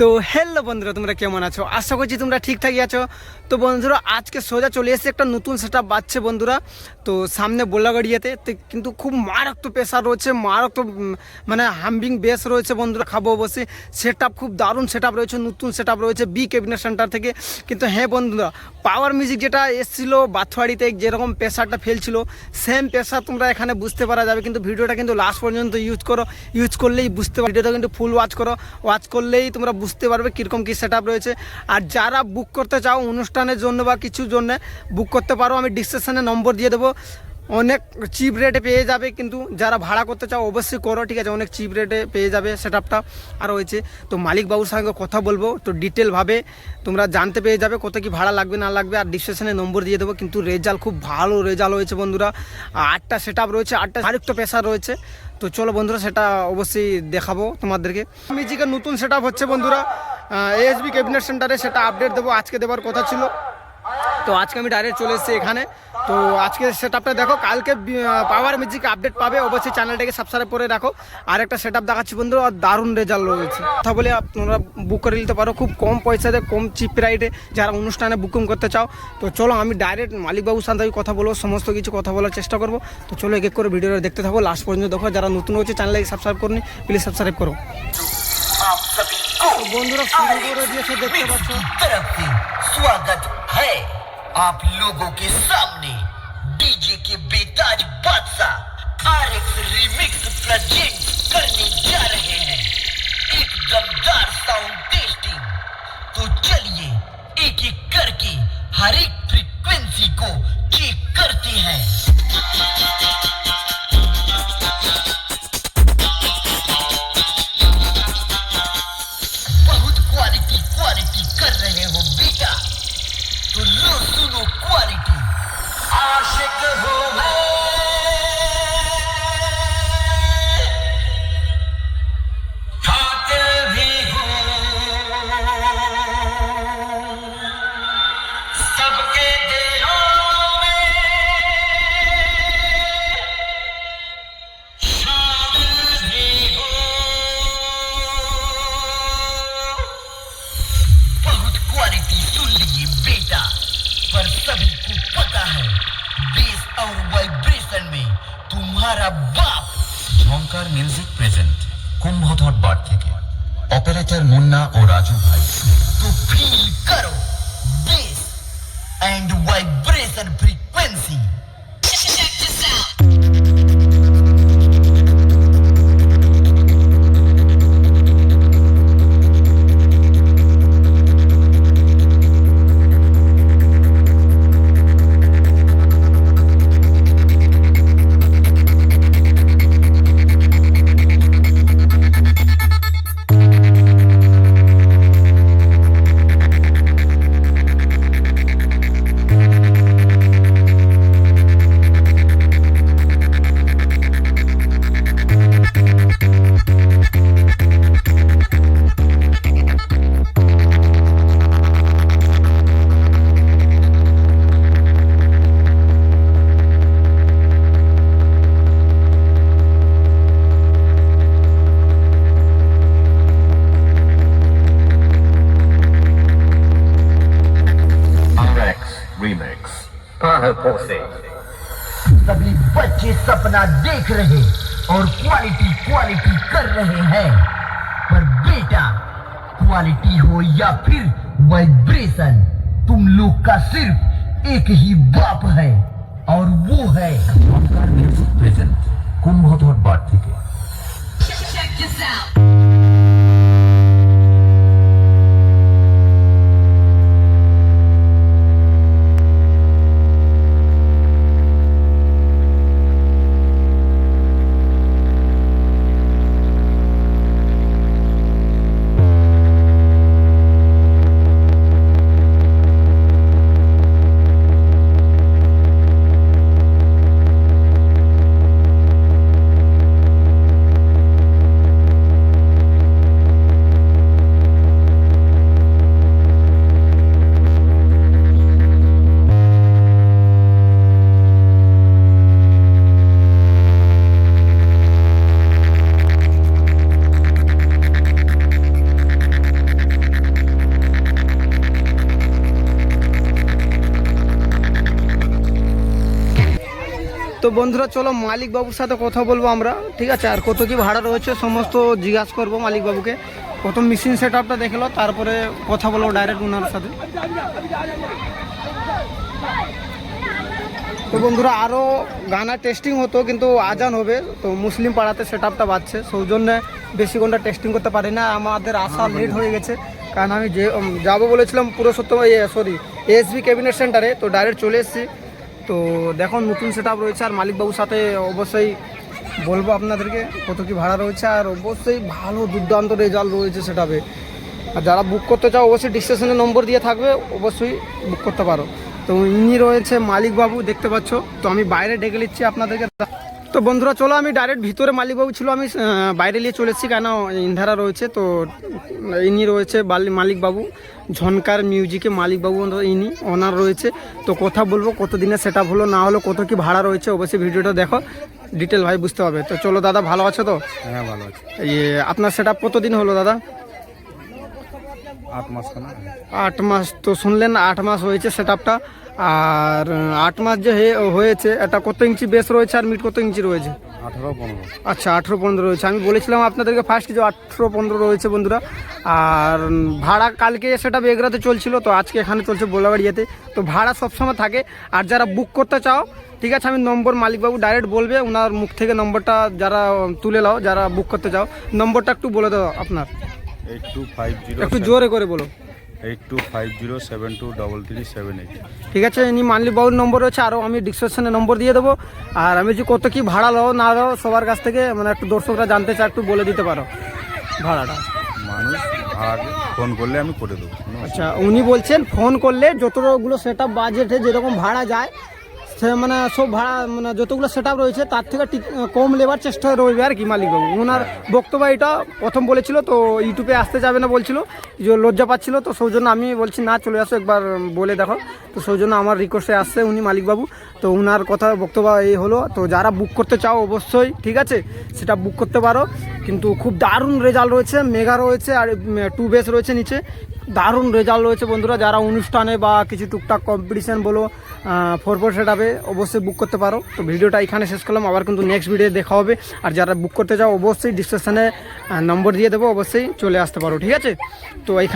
তো হ্যালো বন্ধুরা, তোমরা কেমন আছো? আশা করছি তোমরা ঠিকঠাকই আছো। তো বন্ধুরা, আজকে সোজা চলে এসেছে একটা নতুন সেট আপ বাজছে বন্ধুরা। তো সামনে বোল্লাগাড়িয়াতে তো কিন্তু খুব মারাত্মক প্রেশার রয়েছে, মারাত্মক মানে হাম্বিং বেস রয়েছে বন্ধুরা। খাবো বসে সেট আপ, খুব দারুণ সেট আপ রয়েছে, নতুন সেট আপ রয়েছে বি ক্যাবিনেট সেন্টার থেকে। কিন্তু হ্যাঁ বন্ধুরা, পাওয়ার মিউজিক যেটা এসেছিলো বাথুয়াড়িতে, যেরকম প্রেশারটা ফেলছিল সেম প্রেশার তোমরা এখানে বুঝতে পারা যাবে। কিন্তু ভিডিওটা কিন্তু লাস্ট পর্যন্ত ইউজ করলেই বুঝতে পারো। ভিডিওটা কিন্তু ফুল ওয়াচ করলেই তোমরা বুঝতে পারবে কীরকম কী সেট আপ রয়েছে। আর যারা বুক করতে চাও অনুষ্ঠানের জন্য বা কিছুর জন্য বুক করতে পারো, আমি ডিসক্রিপশানে নম্বর দিয়ে দেবো। অনেক চিপ রেটে পেয়ে যাবে, কিন্তু যারা ভাড়া করতে চাও অবশ্যই করো, ঠিক আছে? অনেক চিপ রেটে পেয়ে যাবে সেট আপটা। আর হয়েছে তো মালিকবাবুর সঙ্গে কথা বলবো, তো ডিটেলভাবে তোমরা জানতে পেয়ে যাবে কত কি ভাড়া লাগবে না লাগবে। আর ডিসক্রিপশানে নম্বর দিয়ে দেবো। কিন্তু রেজাল্ট খুব ভালো রেজাল্ট হয়েছে বন্ধুরা। 8টা সেট আপ রয়েছে, 8টা আরেকটা প্রেশার রয়েছে। তো চলো বন্ধুরা, সেটা অবশ্যই দেখাবো তোমাদেরকে। মিউজিকের নতুন সেট আপ হচ্ছে বন্ধুরা এএসবি ক্যাবিনেট সেন্টারে, সেটা আপডেট দেবো, আজকে দেওয়ার কথা ছিল। তো আজকে আমি ডাইরেক্ট চলে এসেছি এখানে। তো আজকে সেট আপটা দেখো, কালকে পাওয়ার মিউজিক আপডেট পাবে। অবশ্যই চ্যানেলটাকে সাবস্ক্রাইব করে রাখো। আর একটা সেট আপ দেখাচ্ছি বন্ধু, আর দারুণ রেজাল্ট রয়েছে। কথা বলে আপনারা বুক করে নিতে পারো খুব কম পয়সাতে, কম চিপ রাইটে, যারা অনুষ্ঠানে বুকিং করতে চাও। তো চলো আমি ডাইরেক্ট মালিকবাবুর সাথে কথা বলবো, সমস্ত কিছু কথা বলার চেষ্টা করবো। তো চলো এক এক করে ভিডিওটা দেখতে থাকো, লাস্ট পর্যন্ত দেখো। যারা নতুন হচ্ছে চ্যানেলটাকে সাবস্ক্রাইব করনি, প্লিজ সাবস্ক্রাইব করো। বন্ধুরা শুরু করে দিয়েছে, দেখতে পাচ্ছ। स्वागत है आप लोगों के सामने डीजे के बेताज बादशाह आरएक्स रिमिक्स प्रेजेंट करने जा रहे हैं एक दमदार साउंड टेस्टिंग। तो चलिए एक एक करके हर एक फ्रीक्वेंसी को चेक करते हैं। बहुत क्वालिटी कर रहे हो बेटा, तो लो सुनो क्वालिटी। आशिक हो मैं, कातिल भी हूँ, सबके दिलों में शामिल भी हूँ। बहुत क्वालिटी सुन लिए बेटा, पर सभी को पता है बेस और वाइब्रेशन में तुम्हारा बाप। ঝঙ্কার মিউজিক প্রেজেন্ট কুম্ভধর বার থেকে অপারেটর মুন্না ও রাজু ভাই। तो फील करो बेस एंड वाइब्रेशन फ्रीक्वेंसी। सभी बच्चे सपना देख रहे और क्वालिटी कर रहे हैं, पर बेटा क्वालिटी हो या फिर वाइब्रेशन, तुम लोग का सिर्फ एक ही बाप है, और वो है ঝঙ্কার মিউজিক প্রেজেন্ট কুম্ভধর বার থেকে। বন্ধুরা চলো মালিক বাবুর সাথে কথা বলবো আমরা, ঠিক আছে? আর কত কি ভাড়া রয়েছে সমস্ত জিজ্ঞাসা করবো মালিক বাবুকে। প্রথম মেশিন সেট আপটা দেখলো, তারপরে কথা বলবো ডাইরেক্ট ওনার সাথে। তো বন্ধুরা আরও গানা টেস্টিং হতো, কিন্তু আজান হবে তো মুসলিম পাড়াতে সেট আপটা বাজছে, সেই জন্য বেশি ঘন্টা টেস্টিং করতে পারি না। আমাদের আসা লেট হয়ে গেছে, কারণ আমি যে যাবো বলেছিলাম পুরুষোত্তম এসবি ক্যাবিনেট সেন্টারে, তো ডাইরেক্ট চলে এসেছি। তো দেখো নতুন সেট আপ রয়েছে, আর মালিকবাবুর সাথে অবশ্যই বলবো আপনাদেরকে কত কি ভাড়া রয়েছে, আর অবশ্যই ভালো দুর্দান্ত রেজাল্ট রয়েছে সেট আপে। আর যারা বুক করতে চাও অবশ্যই ডিসক্রিপশনে নম্বর দিয়ে থাকবে, অবশ্যই বুক করতে পারো। তো ইনি রয়েছে মালিকবাবু, দেখতে পাচ্ছ। তো আমি বাইরে ডেকে নিচ্ছি আপনাদেরকে। তো বন্ধুরা চলো, আমি ডাইরেক্ট ভিতরে মালিকবাবু ছিল, আমি বাইরে নিয়ে চলে এসেছি, কেন ইন্ধারা রয়েছে। তো ইনি রয়েছে মালিকবাবু, ঝনকার মিউজিকে মালিকবাবু ইনি ওনার রয়েছে। তো কথা বলবো কত দিনে সেট আপ হলো না হলো, কত কি ভাড়া রয়েছে, অবশ্যই ভিডিওটা দেখো, ডিটেল ভাই বুঝতে হবে। তো চলো দাদা, ভালো আছো তো? হ্যাঁ ভালো আছে। আপনার সেট আপ কতদিন হলো দাদা? 8 মাস কেন? 8 মাস। তো শুনলেন 8 মাস হয়েছে সেট আপটা। আর 8 মাস যে হয়েছে, এটা কত ইঞ্চি বেস রয়েছে আর মিট কত ইঞ্চি রয়েছে? 18-15। আচ্ছা 18-15 রয়েছে। আমি বলেছিলাম আপনাদেরকে ফার্স্ট যে 18-15 রয়েছে বন্ধুরা। আর ভাড়া কালকে সেটা বেগরাতে চলছিল, তো আজকে এখানে চলছে বোলাগাড়িয়াতে। তো ভাড়া সবসময় থাকে। আর যারা বুক করতে চাও, ঠিক আছে, আমি নম্বর মালিকবাবু ডাইরেক্ট বলবে, ওনার মুখ থেকে নম্বরটা যারা তুলে নাও, যারা বুক করতে চাও, নম্বরটা একটু বলে দাও আপনার, 8250 একটু জোরে করে বলো। 8250723378। ঠিক আছে, ইনি মালিকবাবুর নম্বর রয়েছে, আরও আমি ডিসক্রিপশনে নম্বর দিয়ে দেবো। আর আমি যে কত কি ভাড়া লাও না লাও সবার কাছ থেকে, মানে একটু দর্শকরা জানতে চায়, একটু বলে দিতে পারো ভাড়াটা। মানুষ ভাড়া ফোন করলে আমি করে দেবো। আচ্ছা, উনি বলছেন ফোন করলে যতগুলো সেট আপ বাজেটে যেরকম ভাড়া যায়, সে মানে সব ভাড়া মানে যতগুলো সেট আপ রয়েছে তার থেকে কম লেবার চেষ্টা রইবে আর কি মালিকবাবু। ওনার বক্তব্য এটা প্রথম বলেছিল, তো ইউটিউবে আসতে যাবে না বলছিল, যে লজ্জা পাচ্ছিল। তো সেই জন্য আমি বলছি না, চলে আসো একবার বলে দেখো। তো সেই জন্য আমার রিকোয়েস্টে আসছে উনি মালিকবাবু। তো ওনার কথা বক্তব্য এই হলো। তো যারা বুক করতে চাও অবশ্যই, ঠিক আছে, সেটা বুক করতে পারো। কিন্তু খুব দারুণ রেজাল্ট রয়েছে, মেগা রয়েছে আর 2 বেস রয়েছে নিচে, দারুণ রেজাল্ট রয়েছে বন্ধুরা। যারা অনুষ্ঠানে বা কিছু টুকটাক কম্পিটিশান বলো 4x4 সেট আপে অবশ্যই বুক করতে পারো। তো ভিডিওটা এখানে শেষ করলাম, আবার কিন্তু নেক্সট ভিডিও দেখা হবে। আর যারা বুক করতে চাও অবশ্যই ডিসক্রিপশনে নম্বর দিয়ে দেবো, অবশ্যই চলে আসতে পারো, ঠিক আছে? তো এখানে